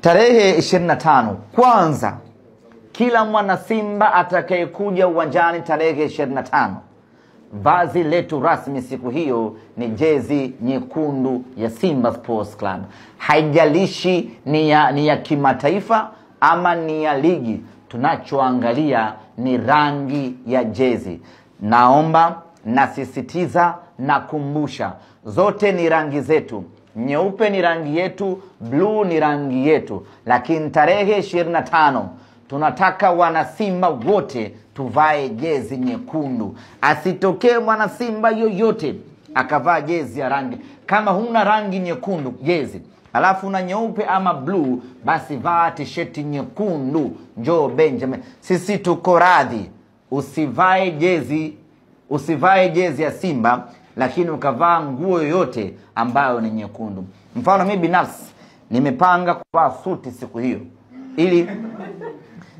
Tarehe 25 kwanza, kila mwana Simba atakayekuja uwanjani tarehe 25, vazi letu rasmi siku hiyo ni jezi nyekundu ya Simba Sports Club. Haijalishi ni ya kimataifa ama ni ya ligi, tunachoangalia ni rangi ya jezi. Naomba, nasisitiza, nakumbusha, zote ni rangi zetu. Nyeupe ni rangi yetu, blue ni rangi yetu. Lakini tarehe 25 tunataka wana Simba wote tuvae jezi nyekundu. Asitokee mwana Simba yoyote akavaa jezi ya rangi. Kama huna rangi nyekundu jezi, alafu una nyeupe ama blue, basi vaa t-shirti nyekundu. Njoo Benjamin, sisi tuko radhi. Usivae jezi ya Simba lakini ukavaa nguo yoyote ambayo ni nyekundu. Mfano mimi binafsi nimepanga kuvaa suti siku hiyo, ili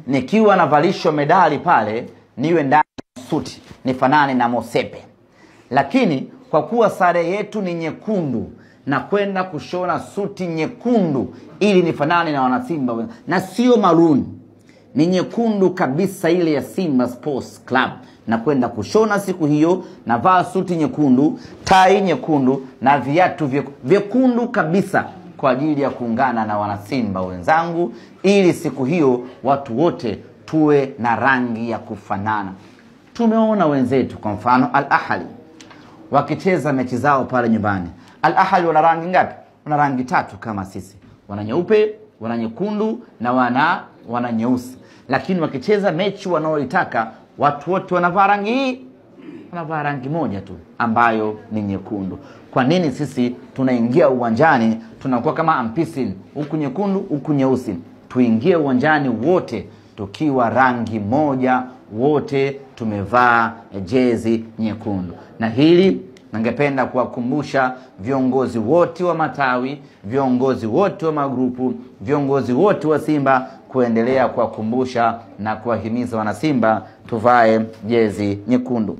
nikiwa na valisho medali pale niwe ndani suti nifanane na Mosepe. Lakini kwa kuwa sare yetu ni nyekundu, na kwenda kushona suti nyekundu ili nifanane na wanasimba, na sio maroon, ni nyekundu kabisa ile ya Simba Sports Club. Na kwenda kushona siku hiyo, na vaa suti nyekundu, tai nyekundu na viatu vyekundu kabisa, kwa ajili ya kuungana na wanasimba wenzangu, ili siku hiyo watu wote tuwe na rangi ya kufanana. Tumeona wenzetu kwa mfano Al-Ahli wakicheza mechi zao pale nyumbani. Al-Ahli wana rangi ngapi? Wana rangi 3 kama sisi. Wana nyeupe, wana nyekundu na wana nyeusi. Lakini wakicheza mechi wanaoitaka, watu wote wanavaa rangi hii, wanavaa rangi moja tu ambayo ni nyekundu. Kwa nini sisi tunaingia uwanjani tunakuwa kama ampisin, huku nyekundu huku nyeusi? Tuingie uwanjani wote tukiwa rangi moja, wote tumevaa jezi nyekundu. Na hili ningependa kuwakumbusha viongozi wote wa matawi, viongozi wote wa magrupu, viongozi wote wa Simba, kuendelea kuwakumbusha na kuwahimiza wana Simba tuvae jezi nyekundu.